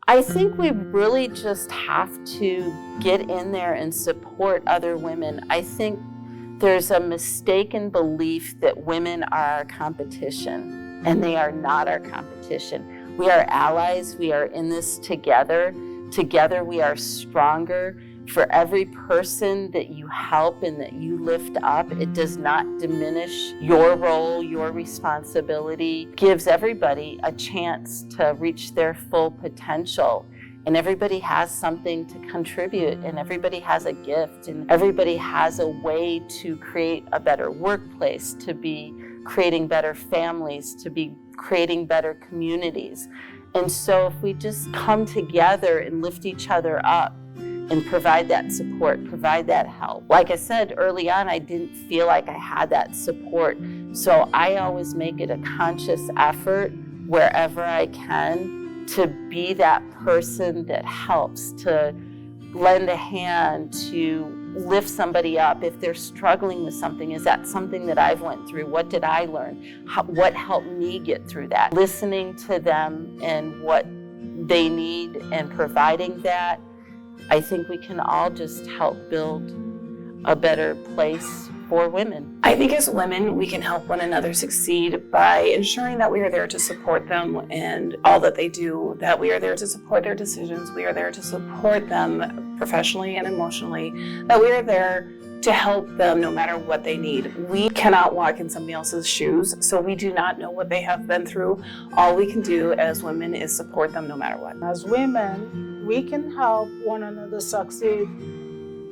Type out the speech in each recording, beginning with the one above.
I think we really just have to get in there and support other women. I think there's a mistaken belief that women are our competition, and they are not our competition. We are allies. We are in this together. Together we are stronger. For every person that you help and that you lift up, it does not diminish your role, your responsibility. It gives everybody a chance to reach their full potential. And everybody has something to contribute, and everybody has a gift, and everybody has a way to create a better workplace, to be creating better families, to be creating better communities. And so if we just come together and lift each other up and provide that support, provide that help. Like I said early on, I didn't feel like I had that support. So I always make it a conscious effort wherever I can to be that person that helps, to lend a hand, to lift somebody up. If they're struggling with something, is that something that I've went through? What did I learn? What helped me get through that? Listening to them and what they need and providing that, I think we can all just help build a better place for women. I think as women, we can help one another succeed by ensuring that we are there to support them and all that they do, that we are there to support their decisions, we are there to support them professionally and emotionally, that we are there to help them no matter what they need. We cannot walk in somebody else's shoes, so we do not know what they have been through. All we can do as women is support them no matter what. As women, we can help one another succeed,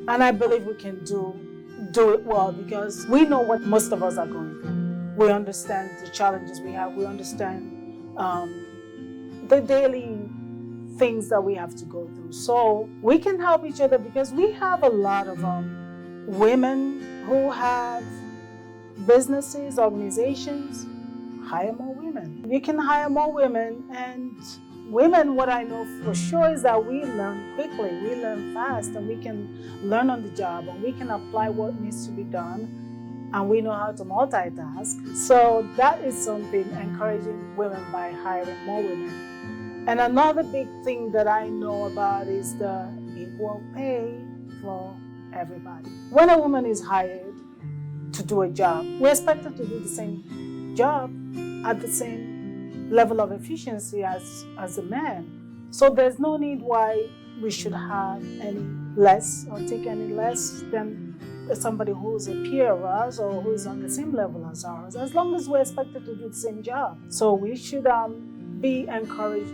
and I believe we can do it well because we know what most of us are going through. We understand the challenges we have. We understand the daily things that we have to go through. So we can help each other because we have a lot of women who have businesses, organizations. Hire more women. You can hire more women, and women, what I know for sure is that we learn quickly, we learn fast, and we can learn on the job, and we can apply what needs to be done, and we know how to multitask. So that is something, encouraging women by hiring more women. And another big thing that I know about is the equal pay for everybody. When a woman is hired to do a job, we're expected to do the same job at the same level of efficiency as a man. So there's no need why we should have any less or take any less than somebody who's a peer of ours or who's on the same level as ours, as long as we're expected to do the same job. So we should be encouraged,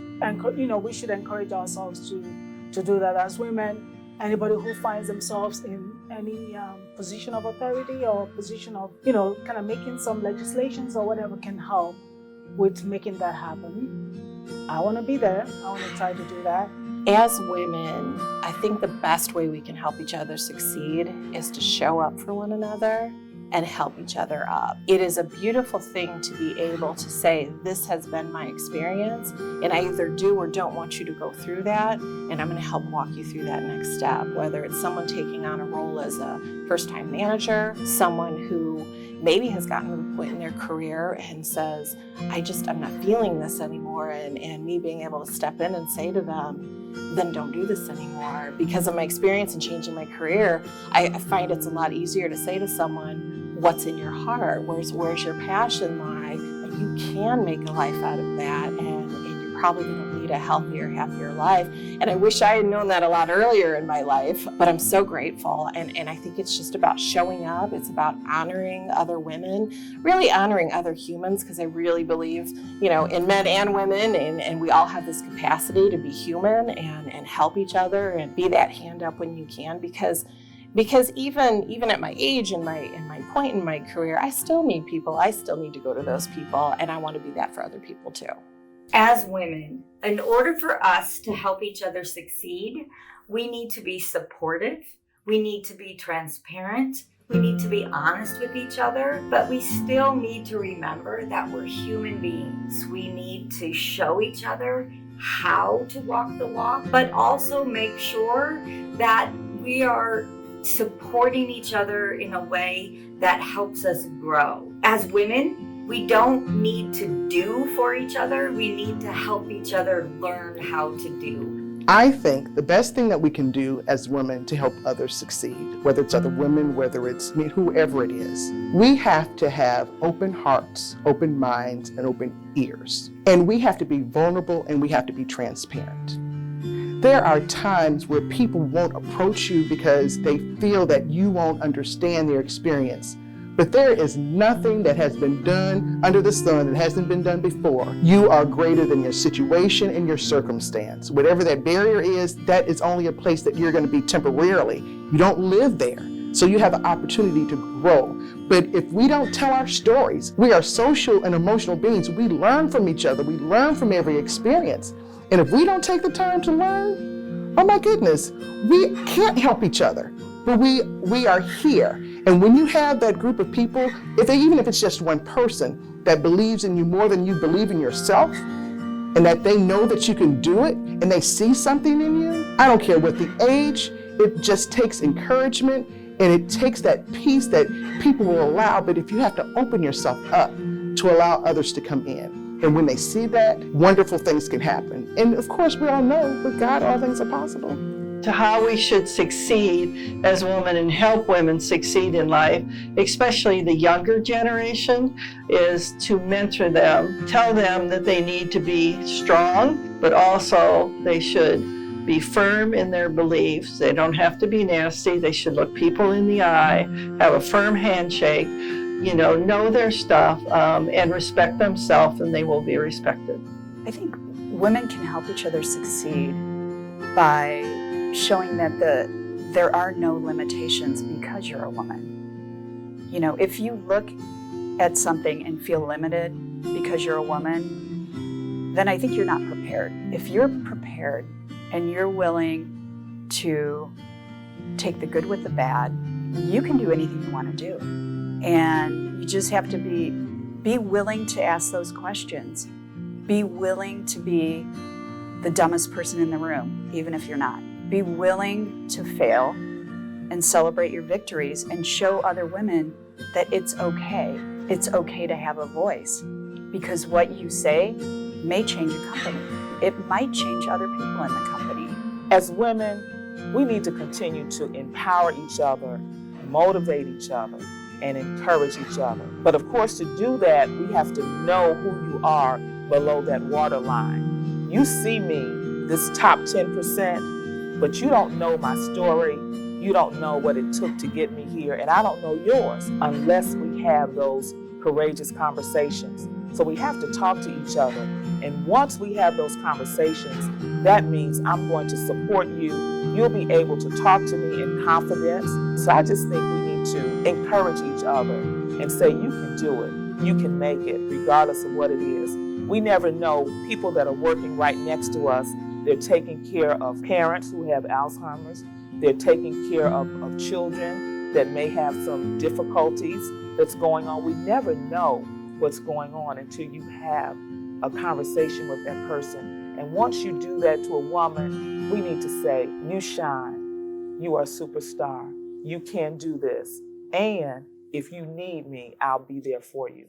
we should encourage ourselves to do that as women. Anybody who finds themselves in any position of authority or position of, kind of making some legislations or whatever can help with making that happen. I want to be there. I want to try to do that. As women, I think the best way we can help each other succeed is to show up for one another and help each other up. It is a beautiful thing to be able to say, this has been my experience, and I either do or don't want you to go through that, and I'm going to help walk you through that next step, whether it's someone taking on a role as a first-time manager, someone who maybe has gotten to the point in their career and says, I'm not feeling this anymore, and me being able to step in and say to them, then don't do this anymore. Because of my experience in changing my career, I find it's a lot easier to say to someone, what's in your heart? Where's your passion lie? And you can make a life out of that, and you're probably going to lead a healthier, happier life. And I wish I had known that a lot earlier in my life, but I'm so grateful. And I think it's just about showing up. It's about honoring other women, really honoring other humans, because I really believe, in men and women, and we all have this capacity to be human and help each other and be that hand up when you can, because even at my age and my point in my career, I still need people. I still need to go to those people, and I want to be that for other people too. As women, in order for us to help each other succeed, we need to be supportive, we need to be transparent, we need to be honest with each other, but we still need to remember that we're human beings. We need to show each other how to walk the walk, but also make sure that we are supporting each other in a way that helps us grow. As women, We don't need to do for each other. We need to help each other learn how to do. I think the best thing that we can do as women to help others succeed, whether it's other women, whether it's whoever it is, we have to have open hearts, open minds, and open ears. And we have to be vulnerable and we have to be transparent. There are times where people won't approach you because they feel that you won't understand their experience. But there is nothing that has been done under the sun that hasn't been done before. You are greater than your situation and your circumstance. Whatever that barrier is, that is only a place that you're going to be temporarily. You don't live there. So you have an opportunity to grow. But if we don't tell our stories, we are social and emotional beings. We learn from each other. We learn from every experience. And if we don't take the time to learn, oh my goodness, we can't help each other. But we are here. And when you have that group of people, even if it's just one person that believes in you more than you believe in yourself, and that they know that you can do it, and they see something in you, I don't care what the age, it just takes encouragement, and it takes that peace that people will allow. But if you have to open yourself up to allow others to come in, and when they see that, wonderful things can happen. And of course, we all know with God, all things are possible. To how we should succeed as women and help women succeed in life, especially the younger generation, is to mentor them, tell them that they need to be strong, but also they should be firm in their beliefs. They don't have to be nasty. They should look people in the eye, have a firm handshake, know their stuff, and respect themselves, and they will be respected. I think women can help each other succeed by showing that there are no limitations because you're a woman. If you look at something and feel limited because you're a woman, then I think you're not prepared. If you're prepared and you're willing to take the good with the bad, you can do anything you want to do. And you just have to be willing to ask those questions. Be willing to be the dumbest person in the room, even if you're not. Be willing to fail and celebrate your victories and show other women that it's okay. It's okay to have a voice, because what you say may change a company. It might change other people in the company. As women, we need to continue to empower each other, motivate each other, and encourage each other. But of course, to do that, we have to know who you are below that waterline. You see me, this top 10%, but you don't know my story. You don't know what it took to get me here, and I don't know yours unless we have those courageous conversations. So we have to talk to each other. And once we have those conversations, that means I'm going to support you. You'll be able to talk to me in confidence. So I just think we need to encourage each other and say, you can do it. You can make it, regardless of what it is. We never know people that are working right next to us. They're taking care of parents who have Alzheimer's. They're taking care of children that may have some difficulties that's going on. We never know what's going on until you have a conversation with that person. And once you do that to a woman, we need to say, you shine. You are a superstar. You can do this. And if you need me, I'll be there for you.